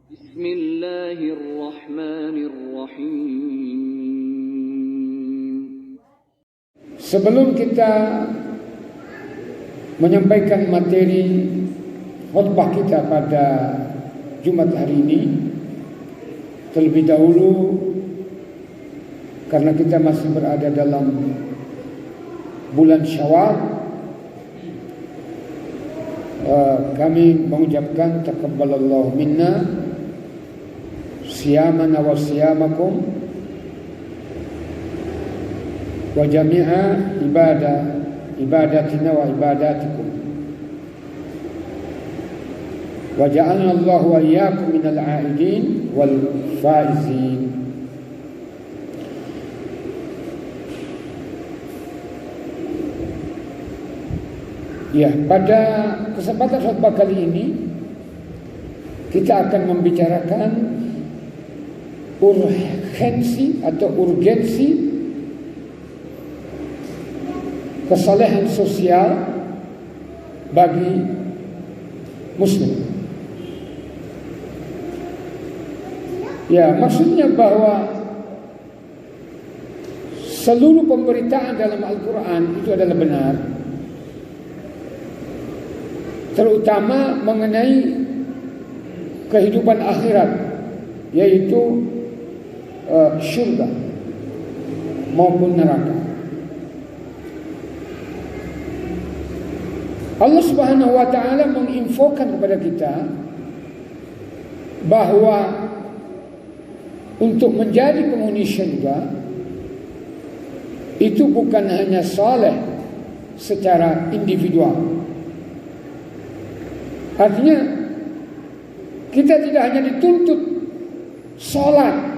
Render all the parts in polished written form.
Bismillahirrahmanirrahim. Sebelum kita menyampaikan materi khutbah kita pada Jumat hari ini, terlebih dahulu karena kita masih berada dalam bulan Syawal, kami mengucapkan taqabbalallahu minna siyamana wa siyamakum wa jami'a ibadatina wa ibadatikum wa ja'alna Allahu wa iyyakum minal 'aidin wal faizin. Ya, pada kesempatan khutbah kali ini kita akan membicarakan urgensi atau urgensi kesalehan sosial bagi muslim. Ya, maksudnya bahwa seluruh pemberitaan dalam Al-Quran itu adalah benar, terutama mengenai kehidupan akhirat, yaitu syurga maupun neraka. Allah Subhanahu wa ta'ala menginfokan kepada kita bahwa untuk menjadi penghuni syurga itu bukan hanya saleh secara individual. Artinya kita tidak hanya dituntut sholat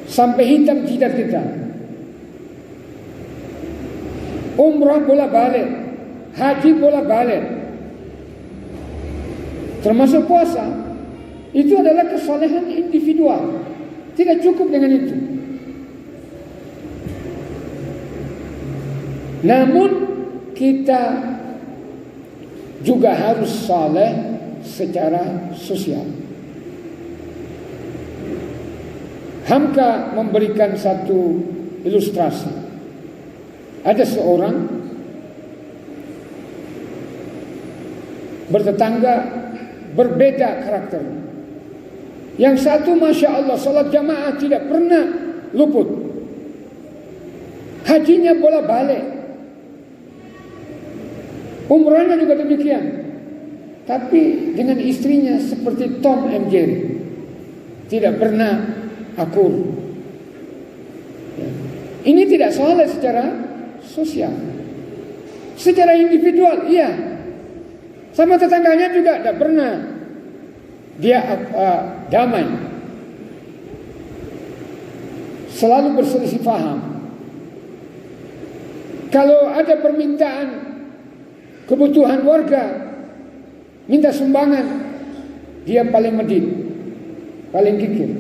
sampai hitam jidat kita, umrah bolak-balik, haji bolak-balik, termasuk puasa. Itu adalah kesalehan individual. Tidak cukup dengan itu. Namun kita juga harus saleh secara sosial. Hamka memberikan satu ilustrasi. Ada seorang bertetangga berbeda karakter. Yang satu Masya Allah salat jamaah tidak pernah luput, hajinya bolak-balik, umrahnya juga demikian. Tapi dengan istrinya seperti Tom and Jerry, tidak pernah akur. Ini tidak saleh secara sosial. Secara individual, iya. Sama tetangganya juga tidak pernah dia damai. Selalu berselisih paham. Kalau ada permintaan kebutuhan warga, minta sumbangan, dia paling medit, paling kikir.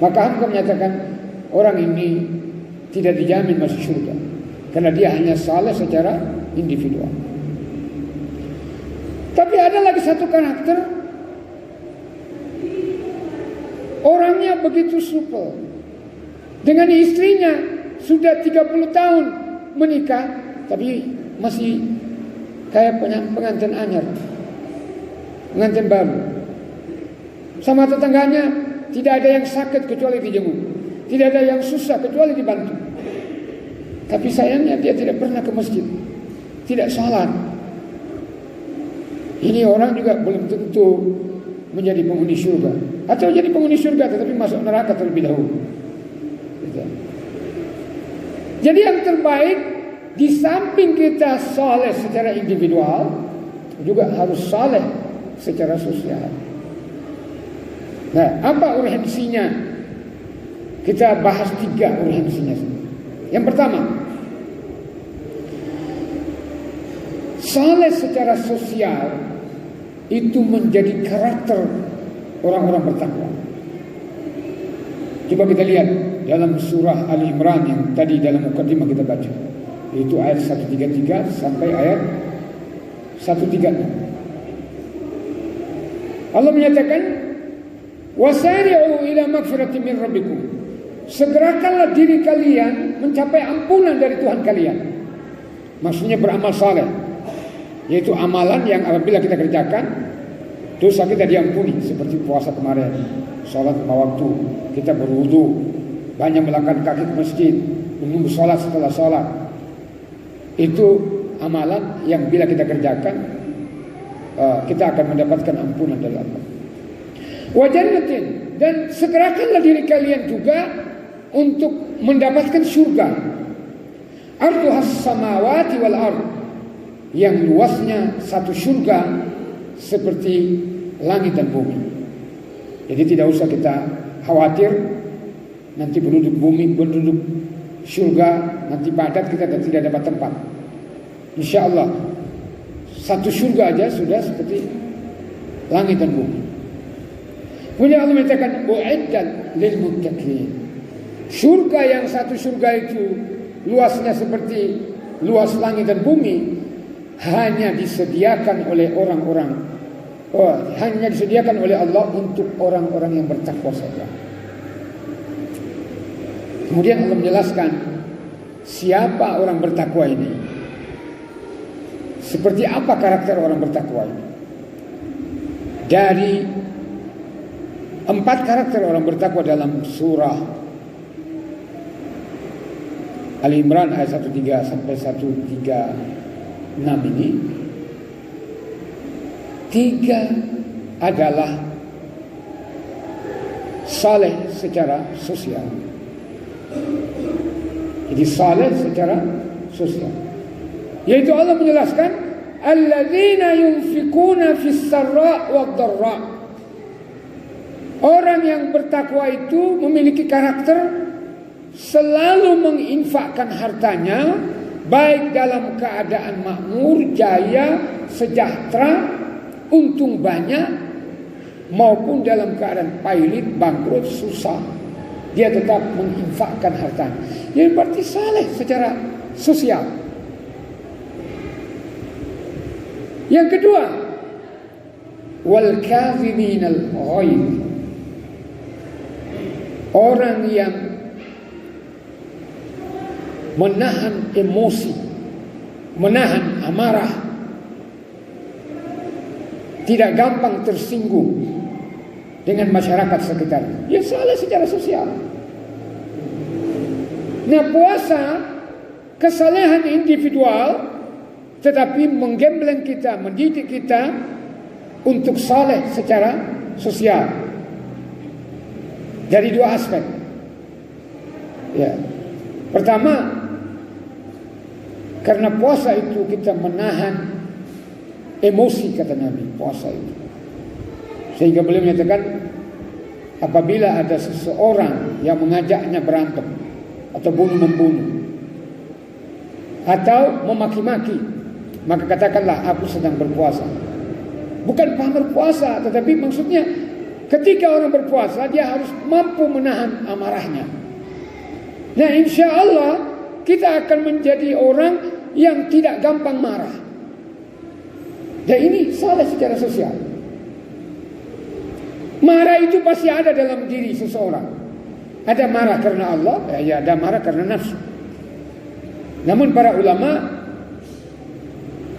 Maka Hamka menyatakan orang ini tidak dijamin masuk surga, karena dia hanya saleh secara individual. Tapi ada lagi satu karakter, orangnya begitu supel. Dengan istrinya sudah 30 tahun menikah, tapi masih kayak pengantin anyar, pengantin baru. Sama tetangganya tidak ada yang sakit kecuali dijenguk, tidak ada yang susah kecuali dibantu. Tapi sayangnya dia tidak pernah ke masjid, tidak sholat. Ini orang juga belum tentu menjadi penghuni surga, atau jadi penghuni surga tetapi masuk neraka terlebih dahulu. Jadi yang terbaik, di samping kita saleh secara individual, juga harus saleh secara sosial. Nah, apa urgensinya? Kita bahas 3 urgensinya. Yang pertama, saleh secara sosial itu menjadi karakter orang-orang bertakwa. Coba kita lihat dalam surah Ali Imran yang tadi dalam mukadimah kita baca, yaitu ayat 133 sampai ayat 136. Allah menyatakan, wasari'u ila magfiratin min rabbikum. Segerakanlah diri kalian mencapai ampunan dari Tuhan kalian. Maksudnya beramal saleh, yaitu amalan yang apabila kita kerjakan, dosa kita diampuni. Seperti puasa kemarin, sholat lima waktu, kita berwudu, banyak melangkah kaki ke masjid, menunggu sholat setelah sholat. Itu amalan yang bila kita kerjakan, kita akan mendapatkan ampunan dari Allah. Wa jannatin, dan segerakanlah diri kalian juga untuk mendapatkan surga. Arduhas samawati wal ard, yang luasnya satu surga seperti langit dan bumi. Jadi tidak usah kita khawatir nanti penduduk bumi, penduduk surga nanti padat, kita tidak dapat tempat. Insya Allah satu surga aja sudah seperti langit dan bumi. Kemudian Allah mengatakan u'iddat lil muttaqin. Surga yang satu surga itu luasnya seperti luas langit dan bumi hanya disediakan oleh hanya disediakan oleh Allah untuk orang-orang yang bertakwa saja. Kemudian Allah menjelaskan siapa orang bertakwa ini, seperti apa karakter orang bertakwa ini. Dari 4 karakter orang bertakwa dalam surah Ali Imran ayat 13 sampai 136 ini, 3 adalah saleh secara sosial. Jadi saleh secara sosial, yaitu Allah menjelaskan alladzina yunfikuna fis sarra wad dharra. Orang yang bertakwa itu memiliki karakter selalu menginfakkan hartanya, baik dalam keadaan makmur, jaya, sejahtera, untung banyak, maupun dalam keadaan pailit, bangkrut, susah, dia tetap menginfakkan hartanya. Jadi berarti saleh secara sosial. Yang kedua, wal kaziminal ghaidh. Orang yang menahan emosi, menahan amarah, tidak gampang tersinggung dengan masyarakat sekitar. Ya salah secara sosial. Nah, puasa kesalehan individual, tetapi menggembleng kita, mendidik kita untuk saleh secara sosial. Dari 2 aspek. Ya. Pertama, karena puasa itu kita menahan emosi, kata Nabi, puasa itu. Sehingga beliau menyatakan, apabila ada seseorang yang mengajaknya berantem atau bunuh-membunuh atau memaki-maki, maka katakanlah aku sedang berpuasa. Bukan pamer puasa, tetapi maksudnya ketika orang berpuasa dia harus mampu menahan amarahnya. Nah, insya Allah kita akan menjadi orang yang tidak gampang marah. Dan ini salah secara sosial. Marah itu pasti ada dalam diri seseorang. Ada marah karena Allah, ya ada marah karena nafsu. Namun para ulama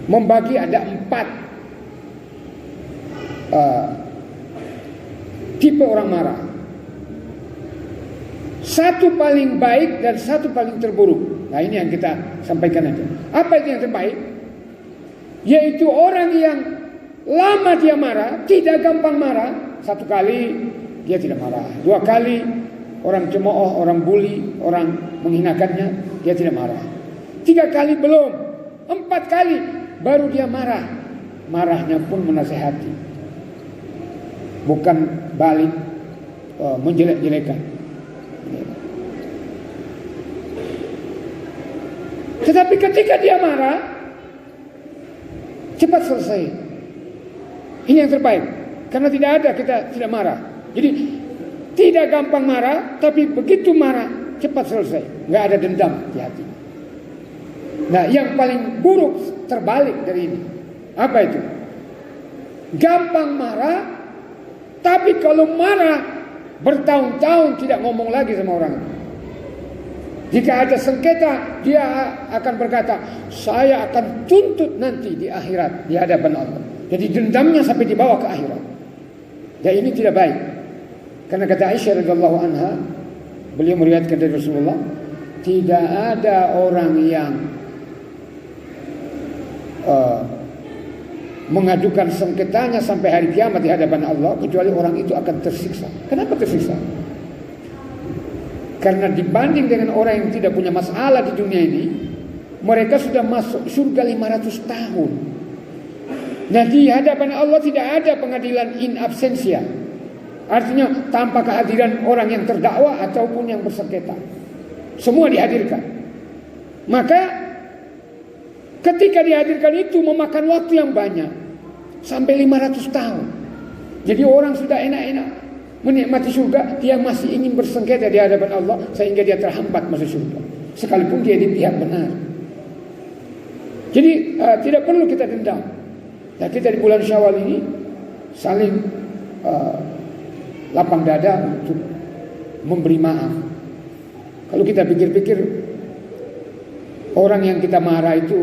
membagi ada 4 tipe orang marah. 1 paling baik dan 1 paling terburuk. Nah, ini yang kita sampaikan aja. Apa itu yang terbaik? Yaitu orang yang lama dia marah, tidak gampang marah. 1 kali dia tidak marah, 2 kali orang cemooh, orang bully, orang menghinakannya, dia tidak marah. 3 kali belum, 4 kali baru dia marah. Marahnya pun menasehati, bukan balik menjelek-jelekan. Tetapi ketika dia marah, cepat selesai. Ini yang terbaik. Karena tidak ada kita tidak marah. Jadi tidak gampang marah, tapi begitu marah cepat selesai. Nggak ada dendam di hati. Nah, yang paling buruk terbalik dari ini. Apa itu? Gampang marah, Tapi kalau marah bertahun-tahun tidak ngomong lagi sama orang. Jika ada sengketa, dia akan berkata, saya akan tuntut nanti di akhirat di hadapan Allah. Jadi dendamnya sampai dibawa ke akhirat. Dan ini tidak baik. Karena kata Aisyah radhiyallahu anha, beliau meriwayatkan dari Rasulullah, tidak ada orang yang mengajukan sengketanya sampai hari kiamat di hadapan Allah kecuali orang itu akan tersiksa. Kenapa tersiksa? Karena dibanding dengan orang yang tidak punya masalah di dunia ini, mereka sudah masuk surga 500 tahun. Nah, di hadapan Allah tidak ada pengadilan in absentia. Artinya tanpa kehadiran orang yang terdakwa ataupun yang bersengketa. Semua dihadirkan. Maka ketika dihadirkan itu memakan waktu yang banyak. Sampai 500 tahun. Jadi orang sudah enak-enak menikmati surga, dia masih ingin bersengketa di hadapan Allah sehingga dia terhambat masuk surga. Sekalipun dia di pihak benar. Jadi tidak perlu kita dendam. Nah, kita di bulan Syawal ini saling lapang dada untuk memberi maaf. Kalau kita pikir-pikir, orang yang kita marah itu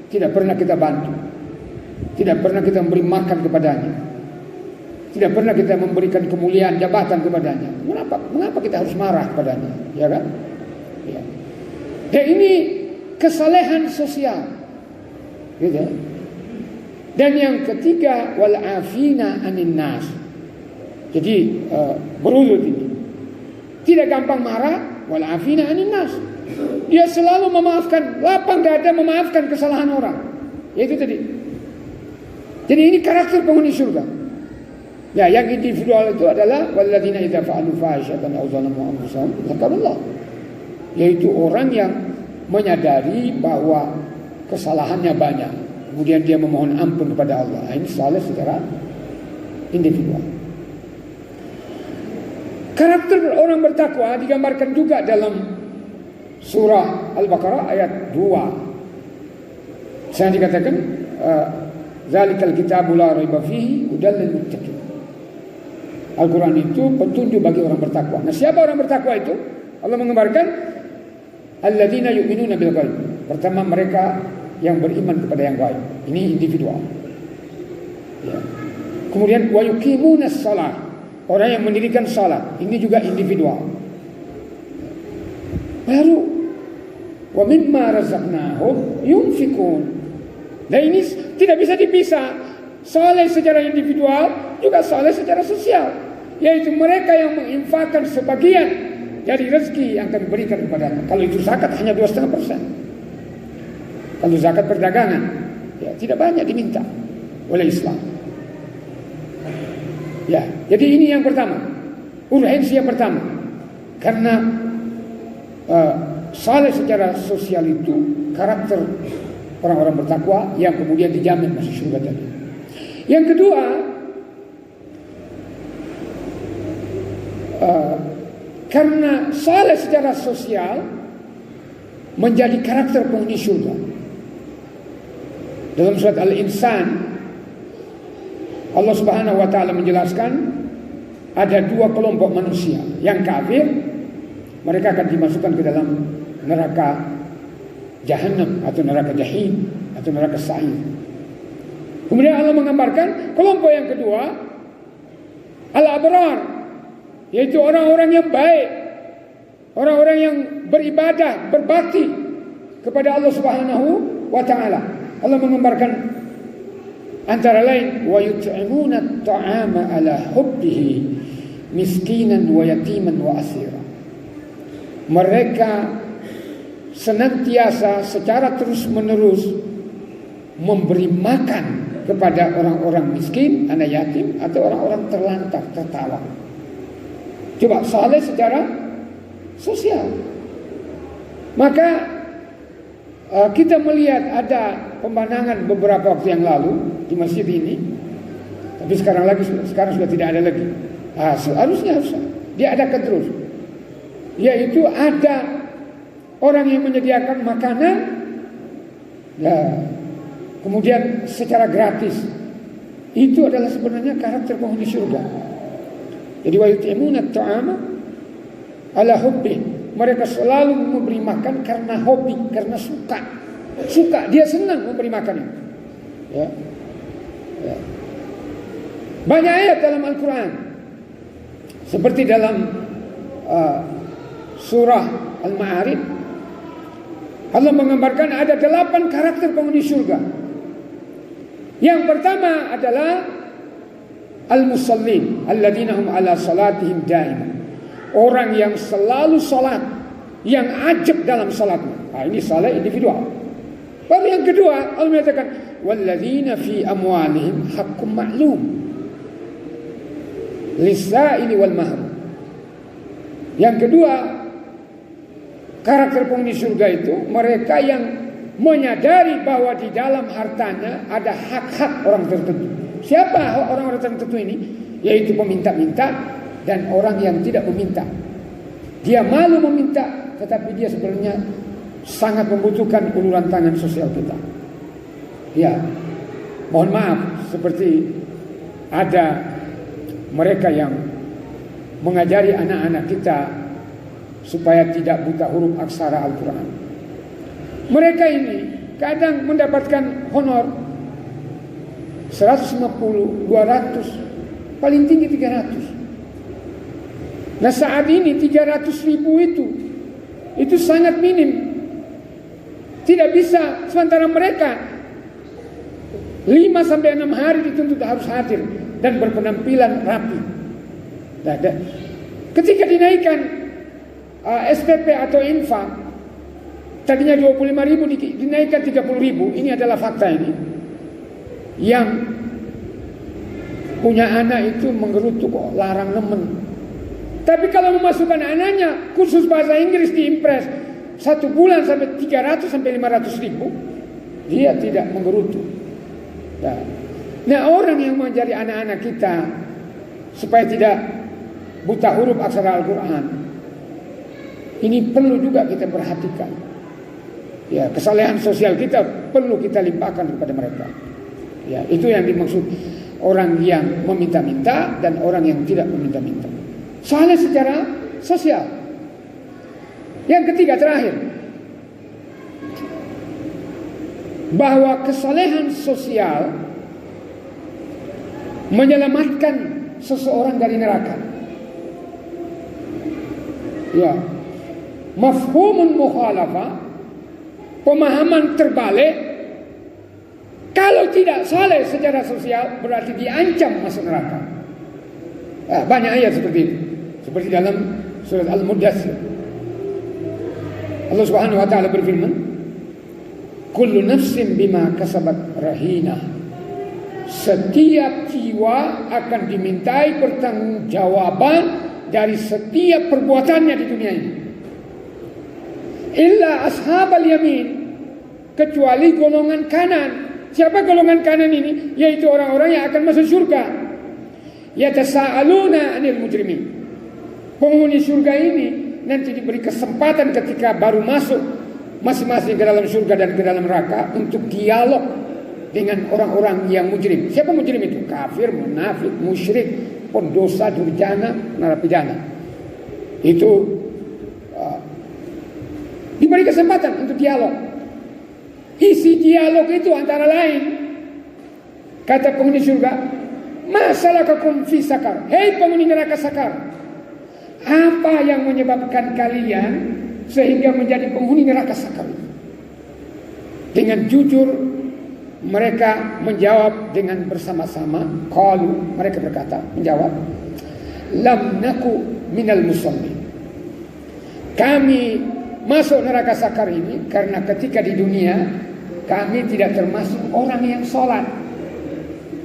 tidak pernah kita bantu, tidak pernah kita memberi makan kepadanya, tidak pernah kita memberikan kemuliaan jabatan kepadanya. Mengapa kita harus marah kepadanya? Ya kan? Ya. Dan ini kesalehan sosial. Gitu. Dan yang ketiga, wal afina anin nas. Jadi berurut ini. Tidak gampang marah, wal afina anin nas. Dia selalu memaafkan, lapang dada memaafkan kesalahan orang. Yaitu tadi. Jadi ini karakter penghuni surga. Ya, yang individual itu adalah walladzina idza fa'alu fahishatan aw zalamu anfusahum dzakarullah. Yaitu orang yang menyadari bahwa kesalahannya banyak, kemudian dia memohon ampun kepada Allah. Ini saleh secara individual. Karakter orang bertakwa digambarkan juga dalam surah Al-Baqarah ayat 2. Saya dikatakan zalikal kitabu la raiba fihi hudal lil muttaqin. Al-Quran itu petunjuk bagi orang bertakwa. Nah, siapa orang bertakwa itu? Allah menggambarkan alladzina yu'minuna bil ghaib. Pertama, mereka yang beriman kepada yang gaib. Ini individual. Ya. Kemudian wa yuqimunas shalah. Orang yang mendirikan salat. Ini juga individual. Baru wa mimma razaqnahum yunfikun. Nah, ini tidak bisa dipisah. Saleh secara individual juga saleh secara sosial. Yaitu mereka yang menginfakkan sebagian dari rezeki yang kami berikan kepadanya. Kalau itu zakat hanya 2,5%. Kalau zakat perdagangan, ya tidak banyak diminta oleh Islam. Ya, jadi ini yang pertama, urgensi yang pertama, karena saleh secara sosial itu karakter orang-orang bertakwa yang kemudian dijamin masuk surga tadi. Yang kedua, karena saleh secara sosial menjadi karakter penghuni surga. Dalam surat Al-Insan, Allah Subhanahu wa taala menjelaskan ada dua kelompok manusia. Yang kafir, mereka akan dimasukkan ke dalam neraka Jahannam atau neraka Jahim atau neraka Sa'ir. Kemudian Allah menggambarkan kelompok yang kedua, Al-Abrar, yaitu orang-orang yang baik, orang-orang yang beribadah, berbakti kepada Allah Subhanahu wa taala. Allah menggambarkan antara lain wa yut'imuna at-ta'ama ala hubbihi miskinan wa yatiman wa asira. Mereka senantiasa secara terus-menerus memberi makan kepada orang-orang miskin, anak yatim atau orang-orang terlantar, tertawan. Coba saleh secara sosial. Maka kita melihat ada pemandangan beberapa waktu yang lalu di masjid ini, tapi sekarang sudah tidak ada lagi. Harusnya diadakan terus. Yaitu ada orang yang menyediakan makanan, ya, kemudian secara gratis itu adalah sebenarnya karakter penghuni surga. Jadi wa yutimuna ta'ama ala hubbi, mereka selalu memberi makan karena hobi, karena suka. Dia senang memberi makan itu. Ya. Ya. Banyak ayat dalam Al-Quran, seperti dalam surah Al-Ma'arij, Allah menggambarkan ada 8 karakter penghuni surga. Yang pertama adalah al-musallin alladzina hum ala salatihim da'iman, orang yang selalu salat, yang ajab dalam salatnya. Nah, ini salat individual. Baru yang kedua, Allah menyatakan walladzina fi amwalihim haqqum ma'lum lis-sa'ili wal mahrum. Yang kedua, karakter penghuni surga itu mereka yang menyadari bahwa di dalam hartanya ada hak-hak orang tertentu. Siapa orang-orang tertentu ini? Yaitu peminta-minta dan orang yang tidak meminta. Dia malu meminta, tetapi dia sebenarnya sangat membutuhkan uluran tangan sosial kita. Ya, mohon maaf, seperti ada mereka yang mengajari anak-anak kita supaya tidak buta huruf aksara Al-Quran. Mereka ini kadang mendapatkan honor 150, 200, paling tinggi 300. Nah saat ini 300.000 itu sangat minim. Tidak bisa, sementara mereka 5-6 hari dituntut harus hadir dan berpenampilan rapi. Nah, ketika dinaikkan SPP atau infak, tadinya 25.000 dinaikkan 30.000. Ini adalah fakta ini. Yang punya anak itu menggerutu kok, larang nemen. Tapi kalau memasukkan anaknya kursus bahasa Inggris di Impres 1 bulan sampai 300 sampai 500.000, dia tidak menggerutu. Nah, orang yang mengajari anak-anak kita supaya tidak buta huruf aksara Al-Quran, ini perlu juga kita perhatikan. Ya, kesalehan sosial kita perlu kita limpahkan kepada mereka. Ya, itu yang dimaksud orang yang meminta-minta dan orang yang tidak meminta-minta. Soalnya secara sosial. Yang ketiga terakhir, bahwa kesalehan sosial menyelamatkan seseorang dari neraka. Ya, mafhumun mukhalafah, pemahaman terbalik. Kalau tidak saleh secara sosial berarti diancam masuk neraka. Banyak ayat seperti itu, seperti dalam surat Al-Mudaththir. Allah Subhanahu wa taala berfirman, kullu nafsin bima kasabat rahina. Setiap jiwa akan dimintai pertanggungjawaban dari setiap perbuatannya di dunia ini. Illa ashabal yamin, kecuali golongan kanan. Siapa golongan kanan ini? Yaitu orang-orang yang akan masuk surga. Yatasaaluna 'anil mujrimin. Penghuni surga ini nanti diberi kesempatan ketika baru masuk masing-masing ke dalam surga dan ke dalam neraka untuk dialog dengan orang-orang yang mujrim. Siapa mujrim itu? Kafir, munafik, musyrik, pendosa, durjana, narapidana. Itu diberi kesempatan untuk dialog. Isi dialog itu antara lain, kata penghuni surga, masalakakum fi sakar. Hei penghuni neraka sakar, apa yang menyebabkan kalian sehingga menjadi penghuni neraka sakar? Dengan jujur mereka menjawab dengan bersama-sama. Qalu, mereka berkata, menjawab, lam naku minal musallin. Kami masuk neraka sakar ini karena ketika di dunia kami tidak termasuk orang yang sholat.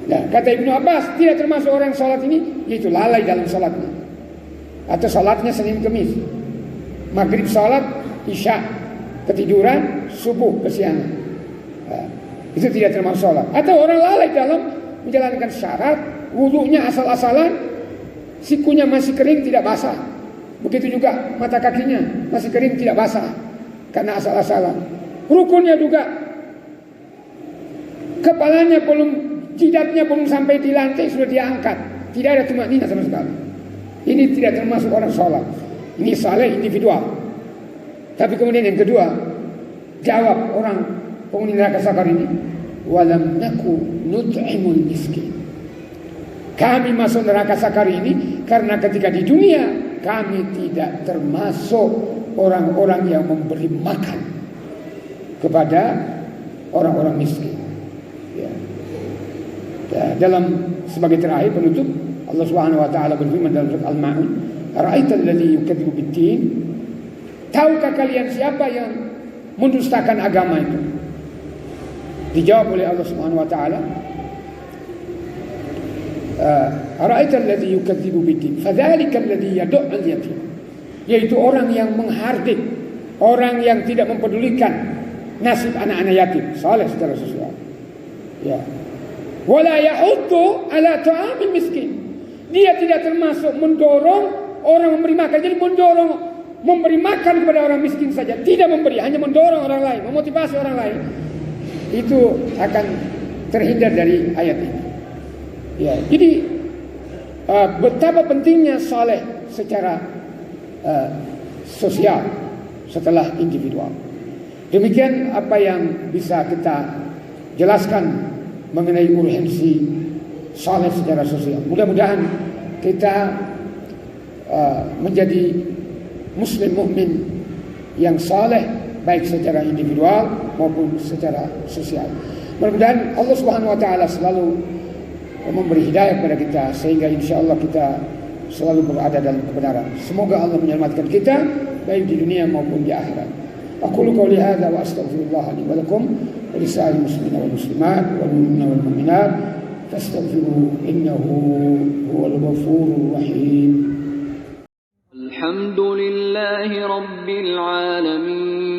Nah, kata Ibnu Abbas, tidak termasuk orang yang sholat ini yaitu lalai dalam sholatnya, atau sholatnya Senin Kemis, maghrib sholat, isya ketiduran, subuh kesiangan. Nah, itu tidak termasuk sholat. Atau orang lalai dalam menjalankan syarat, wudunya asal-asalan, sikunya masih kering tidak basah. Begitu juga mata kakinya masih kering tidak basah karena asal-asalan. Rukunnya juga kepalanya belum jidatnya belum sampai di lantai sudah diangkat. Tidak ada tumaknina sama sekali. Ini tidak termasuk orang sholat. Ini saleh individual. Tapi kemudian yang kedua, jawab orang penghuni neraka sakar ini, walam naku nut'imul miskin. Kami masuk neraka sakar ini karena ketika di dunia kami tidak termasuk orang-orang yang memberi makan kepada orang-orang miskin. Ya. Dalam sebagai terakhir penutup, Allah Subhanahu wa taala berfirman dalam surat Al-Ma'un, "Ara'aital ladzi yukadzibu bid-din?" Tahukah kalian siapa yang mendustakan agama itu? Dijawab oleh Allah Subhanahu wa taala, "Ara'aital ladzi yukadzibu bid-din? Fadzalika alladzi yad'u al-yatim." Yaitu orang yang menghardik, orang yang tidak mempedulikan nasib anak-anak yatim, saleh secara sosial. Ya. Wala yahuddu ala ta'amil miskin. Dia tidak termasuk mendorong orang memberi makan. Jadi mendorong memberi makan kepada orang miskin saja, tidak memberi, hanya mendorong orang lain, memotivasi orang lain. Itu akan terhindar dari ayat ini. Ya, jadi betapa pentingnya saleh secara sosial setelah individual. Demikian apa yang bisa kita jelaskan mengenai urgensi saleh secara sosial. Mudah-mudahan kita menjadi muslim mukmin yang saleh baik secara individual maupun secara sosial. Mudah-mudahan Allah Subhanahu wa taala selalu memberi hidayah kepada kita sehingga insyaallah kita selalu berada dalam kebenaran. Semoga Allah menyelamatkan kita baik di dunia maupun di akhirat. Aqulu qouli hadza wa astaghfirullah li wa lakum wa lisa'il muslimina wal muslimat wal mu'minina wal mu'minat fastaghfiruhu innahu huwal ghafurur rahim. Alhamdulillahi rabbil alamin.